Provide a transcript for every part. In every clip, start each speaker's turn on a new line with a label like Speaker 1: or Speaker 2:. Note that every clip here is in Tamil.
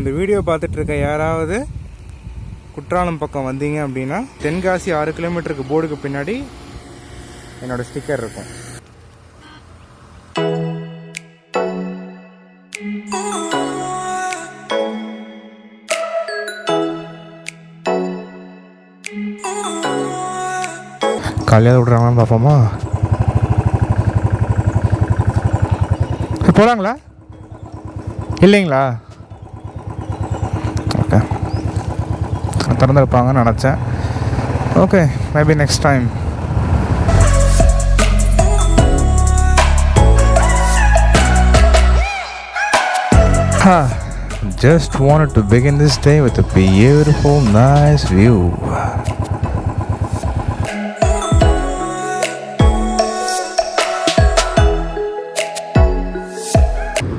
Speaker 1: இந்த வீடியோ பார்த்துட்ருக்க யாராவது குற்றாலம் பக்கம் வந்தீங்க அப்படின்னா தென்காசி 6 கிலோமீட்டருக்கு போர்டுக்கு பின்னாடி என்னோடய ஸ்டிக்கர் இருக்கும். காலையில் விட்றாங்களான்னு பார்ப்போமா? போகிறாங்களா இல்லைங்களா? ஓகே, திறந்துருப்பாங்கன்னு நினச்சேன். Okay, maybe next time. Just wanted to begin this day with a beautiful, nice view.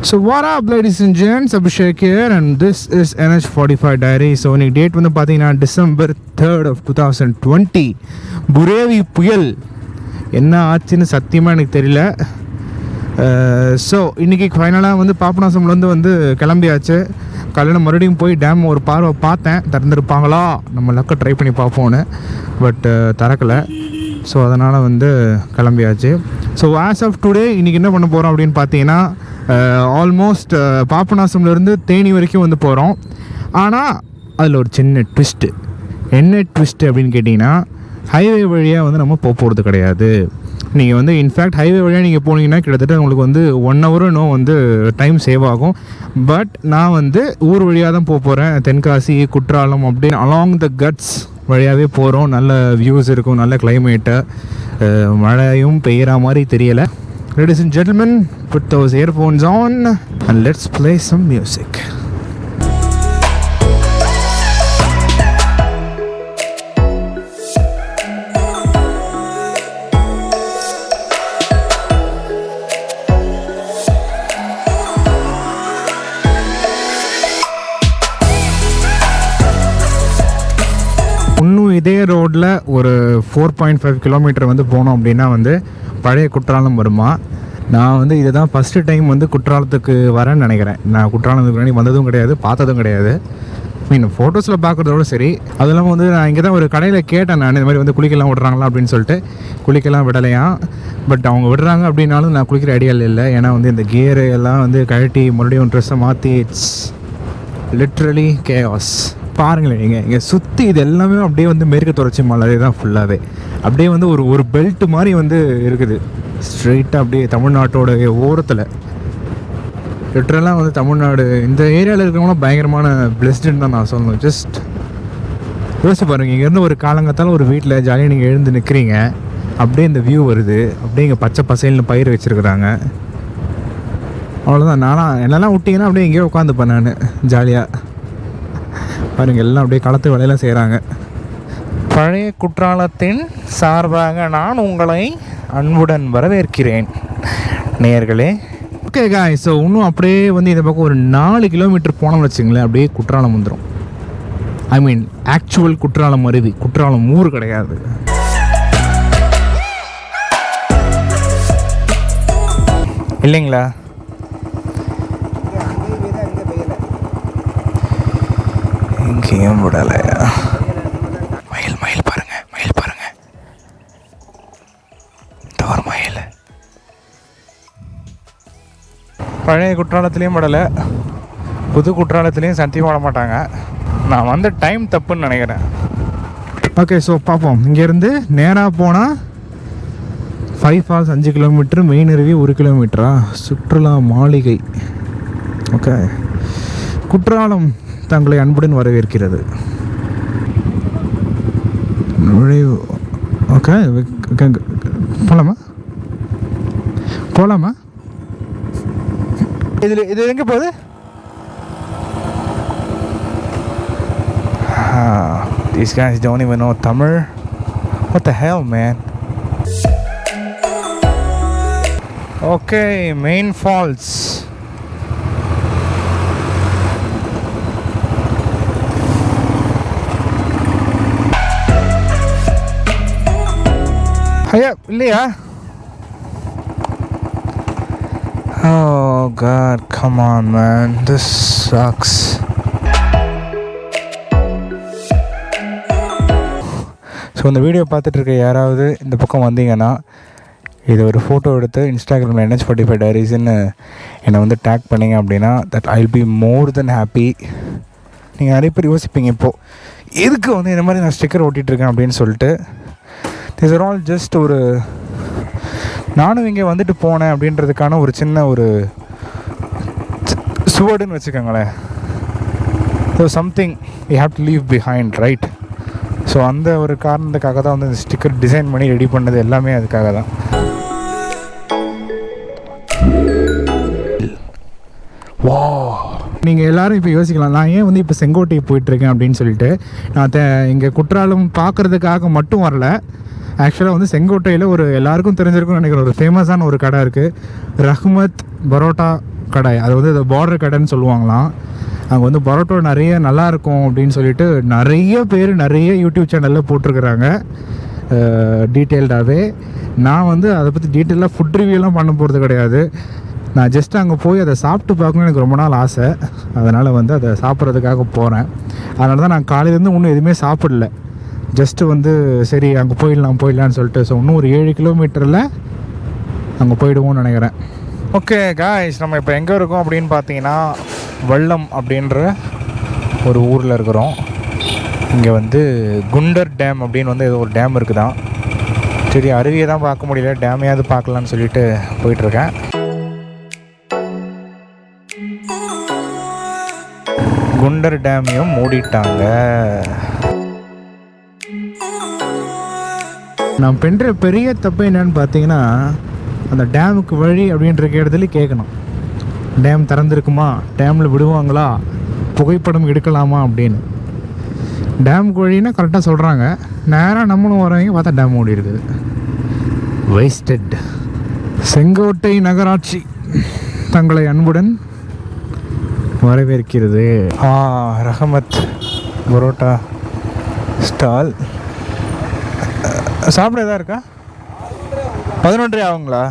Speaker 1: So what up ladies and gents, Abhishek here and this is NH45 Diary. So இன்னைக்கு டேட் வந்து பார்த்தீங்கன்னா December 3rd of 2020. புரேவி புயல் என்ன ஆச்சுன்னு சத்தியமாக எனக்கு தெரியல. ஸோ இன்றைக்கி ஃபைனலாக வந்து பாபநாசம்லேருந்து வந்து கிளம்பியாச்சு. காலையில் மறுபடியும் போய் டேம் ஒரு பார்வை பார்த்தேன், திறந்துருப்பாங்களா நம்ம லக்கை ட்ரை பண்ணி பார்ப்போன்னு. பட் திறக்கலை. ஸோ அதனால் வந்து கிளம்பியாச்சு. ஸோ ஆஸ் ஆஃப் டுடே இன்றைக்கி என்ன பண்ண போகிறோம் அப்படின்னு பார்த்தீங்கன்னா ஆல்மோஸ்ட் பாபநாசம்லேருந்து தேனி வரைக்கும் வந்து போகிறோம். ஆனால் அதில் ஒரு சின்ன ட்விஸ்ட்டு. என்ன ட்விஸ்ட்டு அப்படின்னு கேட்டிங்கன்னா, ஹைவே வழியாக வந்து நம்ம போகிறது கிடையாது. நீங்கள் வந்து இன்ஃபேக்ட் ஹைவே வழியாக நீங்கள் போனீங்கன்னா கிட்டத்தட்ட உங்களுக்கு வந்து 1 hour இன்னும் வந்து டைம் சேவ் ஆகும். பட் நான் வந்து ஊர் வழியாக தான் போகிறேன். தென்காசி, குற்றாலம் அப்படின்னு அலாங் த கட்ஸ் வழியாகவே போகிறோம். நல்ல வியூஸ் இருக்கும், நல்ல கிளைமேட்டு, மழையும் பெய்கிற மாதிரி தெரியலை. Ladies and gentlemen, put those earphones on and let's play some music. இன்னும் இதே ரோட்டில் ஒரு 4.5 கிலோமீட்டர் வந்து போனோம் அப்படின்னா வந்து பழைய குற்றாலம் வருமா. நான் வந்து இதை தான் ஃபஸ்ட்டு டைம் வந்து குற்றாலத்துக்கு வரேன்னு நினைக்கிறேன். நான் குற்றாலத்துக்கு முன்னாடி வந்ததும் கிடையாது, பார்த்ததும் கிடையாது. மீன் ஃபோட்டோஸில் பார்க்குறதோட சரி. அது இல்லாமல் வந்து நான் இங்கே தான் ஒரு கடையில் கேட்டேன், நான் இந்த மாதிரி வந்து குளிக்கலாம் விடுறாங்களா அப்படின்னு சொல்லிட்டு. குளிக்கலாம் விடலையாம். பட் அவங்க விடுறாங்க அப்படின்னாலும் நான் குளிக்கிற ஐடியாவில் இல்லை. ஏன்னா வந்து இந்த கியரு எல்லாம் வந்து கழட்டி மறுபடியும் ட்ரெஸ்ஸை மாற்றி இட்ஸ் லிட்ரலி கேஆஸ். பாருங்களேன், நீங்கள் இங்கே சுற்றி இது எல்லாமே அப்படியே வந்து மேற்கு தொடர்ச்சி மலை தான் ஃபுல்லாகவே. அப்படியே வந்து ஒரு பெல்ட் மாதிரி வந்து இருக்குது ஸ்ட்ரெயிட்டாக அப்படியே தமிழ்நாட்டோட ஓரத்தில். லிட்ரலாக வந்து தமிழ்நாடு இந்த ஏரியாவில் இருக்கிறவங்களாம் பயங்கரமான பிளெஸ்டுன்னு தான் நான் சொல்லணும். ஜஸ்ட் யோசிச்சு பாருங்கள், இங்கேருந்து ஒரு காலங்கத்தால் ஒரு வீட்டில் ஜாலியாக நீங்கள் எழுந்து நிற்கிறீங்க, அப்படியே இந்த வியூ வருது, அப்படியே இங்கே பச்சை பசைல்னு பயிர் வச்சுருக்குறாங்க. அவ்வளோதான். என்னெல்லாம் விட்டிங்கன்னா அப்படியே எங்கேயோ உட்காந்துப்பேன் நான் ஜாலியாக. பாருங்கள், எல்லாம் அப்படியே களத்து வேலையெல்லாம் செய்கிறாங்க. பழைய குற்றாலத்தின் சார்பாக நான் உங்களை அன்புடன் வரவேற்கிறேன் நேயர்களே. ஓகே காய், ஸோ இன்னும் அப்படியே வந்து இந்த பக்கம் ஒரு 4 கிலோமீட்டர் போனோம்னு வச்சுங்களேன், அப்படியே குற்றாலம் வந்துடும். ஐ மீன் ஆக்சுவல் குற்றாலம் அருவி, குற்றாலம் ஊர் கிடையாது. இல்லைங்களா? எங்கேயும் விடலையா? மயில் பாருங்க, மயில் பாருங்க, ஒரு மயில். பழைய குற்றாலத்துலேயும் விடலை, புது குற்றாலத்துலேயும் சத்தியமாக விட மாட்டாங்க. நான் வந்த டைம் தப்புன்னு நினைக்கிறேன். ஓகே, ஸோ பார்ப்போம். இங்கேருந்து நேராக போனால் 5 ஃபால்ஸ் 5 கிலோமீட்டர், மெயின் அருவி 1 கிலோமீட்டரா, சுற்றுலா மாளிகை. ஓகே, குற்றாலம் தங்களை அன்புடன் வரவேற்கிறது. ஓகே, போகலாமா? இது எங்கே போகுது? These guys don't even know Tamil. What the hell, man? Okay, main falls. ஐயா இல்லையா? Oh God, come on man, this sucks. இந்த வீடியோ பார்த்துட்ருக்க யாராவது இந்த பக்கம் வந்தீங்கன்னா இது ஒரு ஃபோட்டோ எடுத்து இன்ஸ்டாகிராமில் NH45 டைரிஸ்ன்னு என்னை வந்து டேக் பண்ணிங்க அப்படின்னா that I will be more then happy. நீங்கள் நிறைய பேர் யோசிப்பீங்க இப்போது எதுக்கு வந்து இந்த மாதிரி நான் ஸ்டிக்கர் ஓட்டிகிட்ருக்கேன் அப்படின்னு சொல்லிட்டு. திஸ் ஆர் ஆல் ஜஸ்ட் ஒரு நானும் இங்கே வந்துட்டு போனேன் அப்படின்றதுக்கான ஒரு சின்ன ஒரு சுவடுன்னு வச்சுக்கோங்களேன். So something you have to leave behind, right? So அந்த ஒரு காரணத்துக்காக தான் வந்து இந்த ஸ்டிக்கர் டிசைன் பண்ணி ரெடி பண்ணது எல்லாமே அதுக்காக தான். வா, நீங்கள் எல்லோரும் இப்போ யோசிக்கலாம், நான் ஏன் வந்து இப்போ செங்கோட்டை போயிட்டுருக்கேன் அப்படின்னு சொல்லிட்டு. நான் இங்கே குற்றாலம் பார்க்குறதுக்காக மட்டும் வரல. ஆக்சுவலாக வந்து செங்கோட்டையில் ஒரு எல்லாருக்கும் தெரிஞ்சிருக்கும்னு நினைக்கிறேன், ஒரு ஃபேமஸான ஒரு கடை இருக்குது, ரஹ்மத் பரோட்டா கடை. அது வந்து இந்த பார்டர் கடைன்னு சொல்லுவாங்களாம். அங்கே வந்து பரோட்டா நிறைய நல்லாயிருக்கும் அப்படின்னு சொல்லிட்டு நிறைய பேர் நிறைய யூடியூப் சேனலில் போட்டிருக்கிறாங்க டீட்டெயில்டாகவே. நான் வந்து அதை பற்றி டீட்டெயிலாக ஃபுட் ரிவ்யூலாம் பண்ண போகிறது கிடையாது. நான் ஜஸ்ட் அங்கே போய் அதை சாப்பிட்டு பார்க்கணுன்னு எனக்கு ரொம்ப நாள் ஆசை. அதனால் வந்து அதை சாப்பிட்றதுக்காக போகிறேன். அதனால தான் நான் காலையிலேருந்து இன்னும் எதுவுமே சாப்பிடல. ஜஸ்ட்டு வந்து சரி அங்கே போயிடலான்னு சொல்லிட்டு. ஸோ இன்னும் ஒரு 7 கிலோமீட்டரில் அங்கே போயிடுவோம்னு நினைக்கிறேன். ஓகே காய்ஸ், நம்ம இப்போ எங்கே இருக்கோம் அப்படின்னு பார்த்தீங்கன்னா வல்லம் அப்படின்ற ஒரு ஊரில் இருக்கிறோம். இங்கே வந்து குண்டர் டேம் அப்படின்னு வந்து ஏதோ ஒரு டேம் இருக்குதான். சரி, அருவியை தான் பார்க்க முடியல, டேமையாவது பார்க்கலான்னு சொல்லிட்டு போயிட்டுருக்கேன். குண்டர் டேமையும் மூடிட்டாங்க. நான் பண்ணுற பெரிய தப்பு என்னன்னு பார்த்தீங்கன்னா, அந்த டேமுக்கு வழி அப்படின்ற இடத்துல கேட்கணும், டேம் திறந்துருக்குமா, டேமில் விடுவாங்களா, புகைப்படம் எடுக்கலாமா அப்படின்னு. டேமுக்கு வழின்னா கரெக்டாக சொல்கிறாங்க, நேராக நம்மளும் வரவங்க பார்த்தா டேம் மூடி இருக்குது. வேஸ்டட். செங்கோட்டை நகராட்சி தங்களை அன்புடன் வரவேற்கிறது. ரஹமத் பரோட்டா ஸ்டால். சாப்பிட எதா இருக்கா? 11 ஆகுங்களா?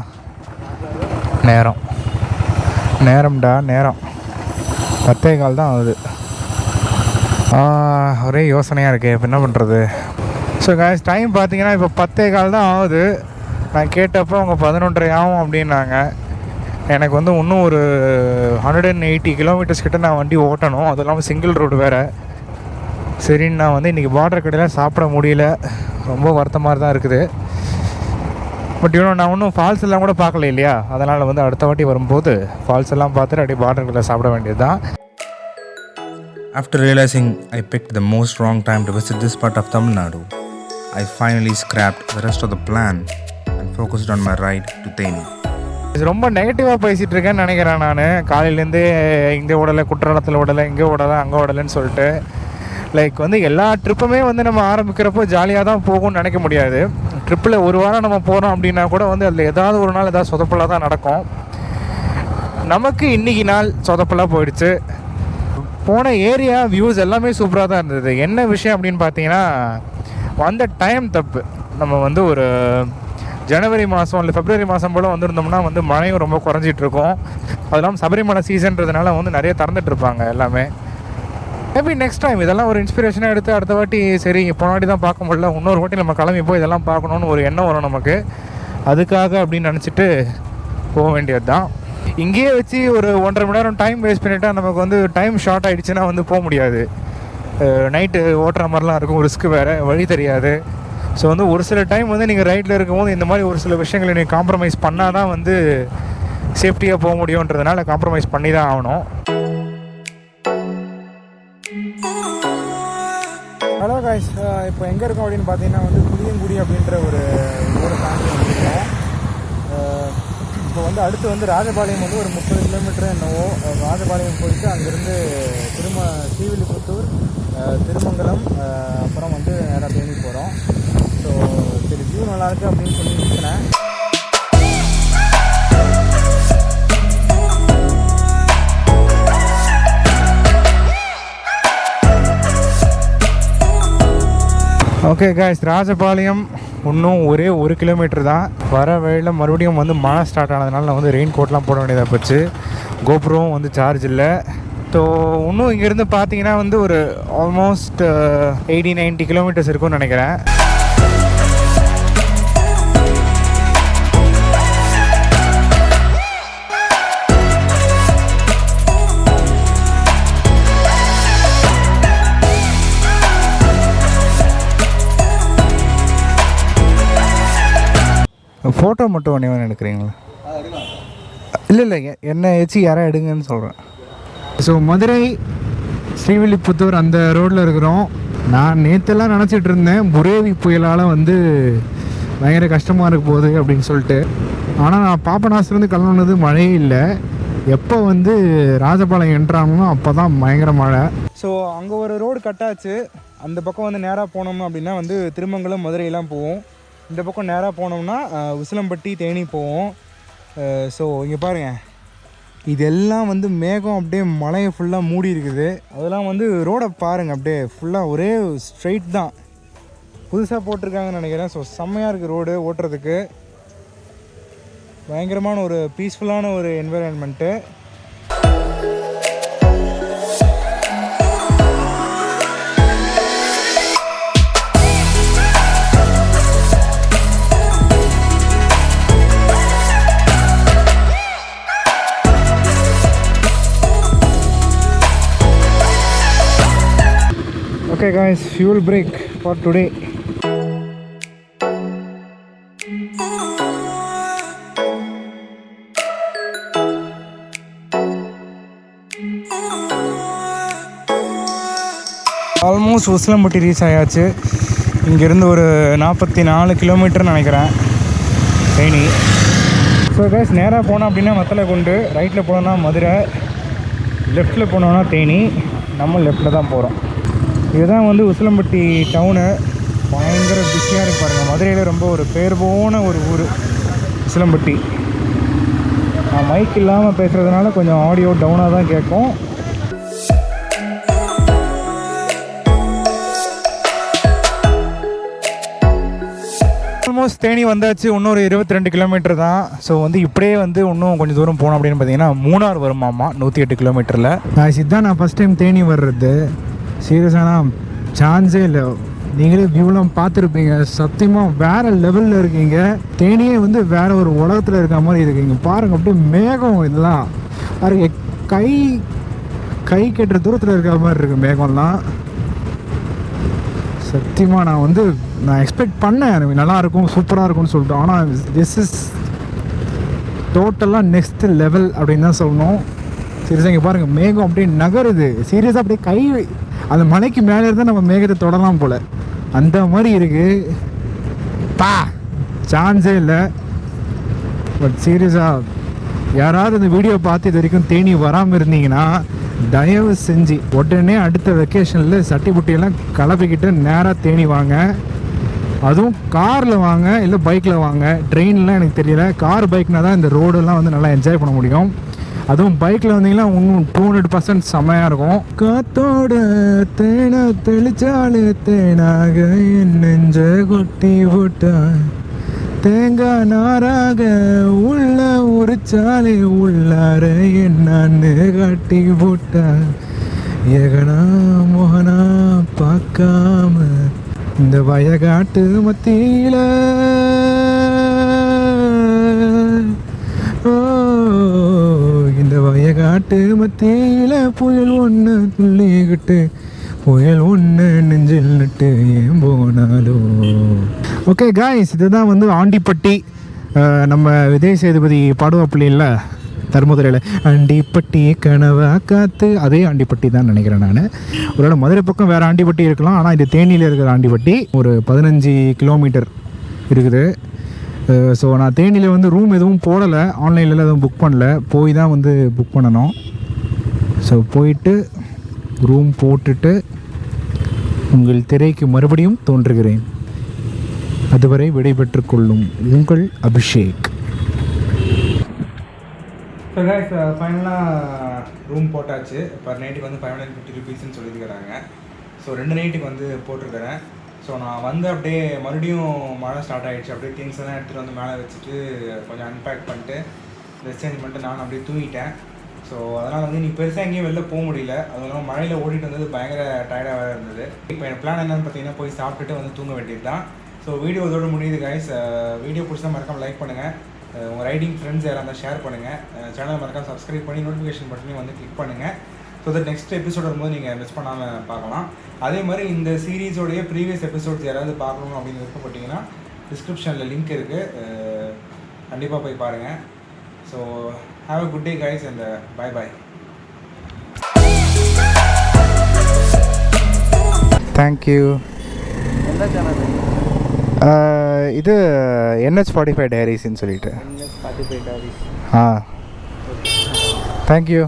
Speaker 1: நேரம்டா 10:15 தான் ஆகுது. ஒரே யோசனையாக இருக்குது, இப்போ என்ன பண்ணுறது? ஸோ காய்ஸ், டைம் பார்த்தீங்கன்னா இப்போ 10:15 தான் ஆகுது. நான் கேட்டப்போ அவங்க 11:30 ஆகும் அப்படின்னாங்க. எனக்கு வந்து இன்னும் ஒரு 180 கிலோமீட்டர்ஸ் கிட்ட நான் வண்டி ஓட்டணும். அது இல்லாமல் சிங்கிள் ரோடு வேறு. சரின்னு நான் வந்து இன்றைக்கி பார்டர் கடையில் சாப்பிட முடியல. ரொம்ப வருத்தமாக தான் இருக்குது. பட் இன்னும் நான் இன்னும் ஃபால்ஸ் எல்லாம் கூட பார்க்கல இல்லையா, அதனால் வந்து அடுத்த வாட்டி வரும்போது ஃபால்ஸ் எல்லாம் பார்த்துட்டு அப்படியே பார்டர் கடையில் சாப்பிட வேண்டியது தான்.
Speaker 2: After realizing I picked the most wrong time to visit this part of Tamil Nadu, I finally scrapped the rest of the plan and focused on my ride to Theni.
Speaker 1: இது ரொம்ப நெகட்டிவாக பேசிகிட்டு இருக்கேன்னு நினைக்கிறேன். நான் காலையிலேருந்தே இங்கே ஓடலை, குற்றாலத்தில் ஓடலை, இங்கே ஓடலை, அங்கே ஓடலைன்னு சொல்லிட்டு. லைக் வந்து எல்லா ட்ரிப்புமே வந்து நம்ம ஆரம்பிக்கிறப்போ ஜாலியாக தான் போகும்னு நினைக்க முடியாது. ட்ரிப்பில் ஒரு வாரம் நம்ம போகிறோம் அப்படின்னா கூட வந்து அதில் ஏதாவது ஒரு நாள் ஏதாவது சொதப்பலாக தான் நடக்கும். நமக்கு இன்றைக்கி நாள் சொதப்பலாக போயிடுச்சு. போன ஏரியா வியூஸ் எல்லாமே சூப்பராக தான் இருந்தது. என்ன விஷயம் அப்படின்னு பார்த்தீங்கன்னா, வந்த டைம் தப்பு. நம்ம வந்து ஒரு ஜனவரி மாதம் இல்லை பிப்ரவரி மாதம் போல் வந்திருந்தோம்னா வந்து மழையும் ரொம்ப குறைஞ்சிட்ருக்கும். அது இல்லாமல் சபரிமலை சீசன்றதுனால வந்து நிறைய திறந்துட்டுருப்பாங்க எல்லாமே. மேபி நெக்ஸ்ட் டைம் இதெல்லாம் ஒரு இன்ஸ்பிரேஷனாக எடுத்து அடுத்த வாட்டி சரி போனாடி தான் பார்க்க முடியல, இன்னொரு வாட்டி நம்ம கிளம்பி போய் இதெல்லாம் பார்க்கணுன்னு ஒரு எண்ணம் வரும் நமக்கு. அதுக்காக அப்படின்னு நினச்சிட்டு போக வேண்டியது தான். இங்கேயே வச்சு ஒரு 1.5 மணி நேரம் டைம் வேஸ்ட் பண்ணிவிட்டால் நமக்கு வந்து டைம் ஷார்ட் ஆகிடுச்சுன்னா வந்து போக முடியாது. நைட்டு ஓட்டுற மாதிரிலாம் இருக்கும், ரிஸ்க்கு வேறு, வழி தெரியாது. ஸோ வந்து ஒரு சில டைம் வந்து நீங்கள் ரைட்டில் இருக்கும்போது இந்த மாதிரி ஒரு சில விஷயங்களை நீங்கள் காம்ப்ரமைஸ் பண்ணால் தான் வந்து சேஃப்டியாக போக முடியுன்றதுனால காம்ப்ரமைஸ் பண்ணி தான் ஆகணும். ஹலோ காய்ஸ், இப்போ எங்கே இருக்கோம் அப்படின்னு பார்த்தீங்கன்னா வந்து புளியங்குடி அப்படின்ற ஒரு ஊரை தாண்டி வந்துருக்கோம். இப்போ வந்து அடுத்து வந்து ராஜபாளையம் வந்து ஒரு 30 கிலோமீட்டர் என்னவோ. ராஜபாளையம் போயிட்டு அங்கேருந்து ஸ்ரீவில்லிபுத்தூர், திருமங்கலம், அப்புறம் வந்து நேராக தேனி போகிறோம். ஸோ சரி, வியூ நல்லாயிருக்கு அப்படின்னு சொல்லி நிற்கிறேன். ஓகே காய்ஸ், ராஜபாளையம் இன்னும் ஒரே 1 கிலோமீட்டர் தான். வர வழியில் மறுபடியும் வந்து மழை ஸ்டார்ட் ஆனதுனால நான் வந்து ரெயின் கோட்லாம் போட வேண்டியதாக போச்சு. கோப்ரோவும் வந்து சார்ஜ் இல்லை. ஸோ இன்னும் இங்கேருந்து பார்த்தீங்கன்னா வந்து ஒரு ஆல்மோஸ்ட் 80-90 கிலோமீட்டர்ஸ் இருக்கும்னு நினைக்கிறேன். ஃபோட்டோ மட்டும் ஒன்றே ஒன்று எடுக்கிறீங்களா? இல்லை என்னை வச்சு யாராவது எடுங்கன்னு சொல்கிறேன். ஸோ மதுரை ஸ்ரீவில்லிபுத்தூர் அந்த ரோட்டில் இருக்கிறோம். நான் நேற்றெல்லாம் நினச்சிட்டு இருந்தேன் புரேவி புயலால் வந்து பயங்கர கஷ்டமாக இருக்க போகுது அப்படின்னு சொல்லிட்டு. ஆனால் நான் பாபநாசத்துலேருந்து கிளம்புனது மழையே இல்லை. எப்போ வந்து ராஜபாளையம் என்ட்ரானோ அப்போ தான் பயங்கர மழை. ஸோ அங்கே ஒரு ரோடு கட்டாச்சு. அந்த பக்கம் வந்து நேராக போனோம்னா அப்படின்னா வந்து திருமங்கலம் மதுரையெல்லாம் போவோம். இந்த பக்கம் நேராக போனோம்னா உசிலம்பட்டி தேனி போவோம். ஸோ இங்கே பாருங்கள், இதெல்லாம் வந்து மேகம் அப்படியே மலையை ஃபுல்லாக மூடி இருக்குது. அதெல்லாம் வந்து ரோடை பாருங்கள், அப்படியே ஃபுல்லாக ஒரே ஸ்ட்ரைட் தான். புதுசாக போட்டிருக்காங்கன்னு நினைக்கிறேன். ஸோ செம்மையாக இருக்குது ரோடு ஓட்டுறதுக்கு. பயங்கரமான ஒரு பீஸ்ஃபுல்லான ஒரு environment. Okay guys, fuel break for today. Almost Usilampatti reach ஆயாச்சு. இங்கேருந்து ஒரு 44 கிலோமீட்டர்னு நினைக்கிறேன் தேனி. ஸோ கைஸ், நேராக போனோம் அப்படின்னா வத்தலகுண்டு, ரைட்டில் போனோம்னா மதுரை, லெஃப்ட்டில் போனோம்னா தேனி. நம்ம லெஃப்ட்டில் தான் போகிறோம். இதுதான் வந்து உசிலம்பட்டி டவுனு. பயங்கர பிஸியாக இருக்கு பாருங்கள். மதுரையில் ரொம்ப ஒரு பேர் போன ஒரு ஊர் உசிலம்பட்டி. நான் மைக் இல்லாமல் பேசுகிறதுனால கொஞ்சம் ஆடியோ டவுனாக தான் கேட்கும். ஆல்மோஸ்ட் தேனி வந்தாச்சு. இன்னொரு 22 கிலோமீட்டர் தான். ஸோ வந்து இப்படியே வந்து இன்னும் கொஞ்சம் தூரம் போனோம் அப்படின்னு பார்த்தீங்கன்னா மூணார் வருமாமா 108 கிலோமீட்டரில். இதுதான் நான் ஃபஸ்ட் டைம் தேனி வர்றது. சீரியஸானா சான்ஸே இல்லை. நீங்களே வியூலாம் பார்த்துருப்பீங்க. சத்தியமாக வேறு லெவலில் இருக்கீங்க. தேனியே வந்து வேறு ஒரு உலகத்தில் இருக்க மாதிரி இருக்குங்க. பாருங்கள், அப்படியே மேகம் இதெல்லாம் பாருங்க, கை கட்டுற தூரத்தில் இருக்கிற மாதிரி இருக்குது மேகம்லாம். சத்தியமாக நான் எக்ஸ்பெக்ட் பண்ணேன் எனக்கு நல்லாயிருக்கும், சூப்பராக இருக்கும்னு சொல்லிட்டு. ஆனால் திஸ் இஸ் டோட்டலாக நெக்ஸ்ட் லெவல் அப்படின்னு தான் சொல்லணும். சீரியஸாக இங்கே பாருங்கள், மேகம் அப்படியே நகருது. சீரியஸாக அப்படியே அந்த மலைக்கு மேலே இருந்தால் நம்ம மேகத்தை தொடலாம் போல், அந்த மாதிரி இருக்குது. சான்ஸே இல்லை. பட் சீரியஸாக யாராவது இந்த வீடியோ பார்த்து இது வரைக்கும் தேனி வராமல் இருந்தீங்கன்னா தயவு செஞ்சு உடனே அடுத்த வெக்கேஷனில் சட்டி புட்டியெல்லாம் கிளப்பிக்கிட்டு நேராக தேனி வாங்க. அதுவும் காரில் வாங்க, இல்லை பைக்கில் வாங்க. ட்ரெயின்லாம் எனக்கு தெரியல. கார் பைக்னால் தான் இந்த ரோடெல்லாம் வந்து நல்லா என்ஜாய் பண்ண முடியும். அதுவும் பைக்கில் வந்தீங்கன்னா இன்னும் 200% செம்மையாக இருக்கும். காத்தோட தேனை தெளிச்சாலே தேனாக என் நெஞ்ச கொட்டி போட்டா, தேங்காய் நாராக உள்ள உரிச்சாலே உள்ளார என்னன்னு காட்டி போட்டா, ஏகனா மோகனா பார்க்காம இந்த வயகாட்டு மத்தியில இந்த வயகாட்டு மத்தியில புயல் ஒன்று துள்ளிக்கிட்டு புயல் ஒன்று நெஞ்சில் நட்டு ஏன் போனாலும். ஓகே காய்ஸ், இதுதான் வந்து ஆண்டிப்பட்டி. நம்ம விஜய் சேதுபதி பாடுவாப்பிள்ளை இல்லை தர்மதுரையில், ஆண்டிப்பட்டி கனவா காத்து, அதே ஆண்டிப்பட்டி தான் நினைக்கிறேன் நான். ஒருவேளை மதுரை பக்கம் வேறு ஆண்டிப்பட்டி இருக்கலாம். ஆனால் இது தேனியில் இருக்கிற ஆண்டிப்பட்டி ஒரு 15 கிலோமீட்டர் இருக்குது. ஸோ நான் தேனியில் வந்து ரூம் எதுவும் போடலை, ஆன்லைனில் எதுவும் புக் பண்ணல, போய் தான் வந்து புக் பண்ணணும். ஸோ போயிட்டு ரூம் போட்டுட்டு உங்கள் திரைக்கு மறுபடியும் தோன்றுகிறேன். அதுவரை விடைபெற்றுக் கொள்ளும் உங்கள் அபிஷேக். ஸோ கைஸ், ஃபைனலாக ரூம் போட்டாச்சு. பர் நைட்டுக்கு வந்து 550 ருபீஸ்ன்னு சொல்லியிருக்கிறாங்க. ஸோ 2 நைட்டுக்கு வந்து போட்டிருக்கிறேன். ஸோ நான் வந்து அப்படியே மறுபடியும் மழை ஸ்டார்ட் ஆகிடுச்சு. அப்படியே திங்ஸ் எல்லாம் எடுத்துகிட்டு வந்து மேலே வச்சுட்டு கொஞ்சம் அன்பேக் பண்ணிட்டு ட்ரெஸ் சேஞ்ச் பண்ணிட்டு நான் அப்படியே தூங்கிட்டேன். ஸோ அதனால் வந்து நீ பெருசாக எங்கேயும் வெளில போக முடியல. அதுவும் இல்லாமல் மழையில் ஓடிட்டு வந்தது பயங்கர டயர்டாக வேறு இருந்தது. இப்போ என் பிளான் என்னென்னு பார்த்தீங்கன்னா போய் சாப்பிட்டுட்டு வந்து தூங்க வேண்டியது தான். ஸோ வீடியோ இதோட முடியுது கைஸ். வீடியோ பிடிச்சா மறக்காமல் லைக் பண்ணுங்கள். உங்கள் ரைடிங் ஃப்ரெண்ட்ஸ் யாராக இருந்தால் ஷேர் பண்ணுங்கள். சேனலை மறக்காமல் சப்ஸ்கிரைப் பண்ணி நோட்டிஃபிகேஷன் பட்டனையும் வந்து கிளிக் பண்ணுங்கள். ஸோ தட் நெக்ஸ்ட் எபிசோட் வரும்போது நீங்கள் மிஸ் பண்ணாமல் பார்க்கலாம். அதே மாதிரி இந்த சீரீஸோடைய ப்ரீவியஸ் எபிசோட்ஸ் யாராவது பார்க்கணும் அப்படின்னு விருப்பப்பட்டீங்கன்னா டிஸ்கிரிப்ஷனில் லிங்க் இருக்குது. கண்டிப்பாக போய் பாருங்கள். So have a good day guys and bye bye. Thank you.
Speaker 3: எந்த சேனல்?
Speaker 1: இது NH45 டைரிஸ்ன்னு சொல்லிட்டு.
Speaker 3: NH45 diaries.
Speaker 1: தேங்க்யூ.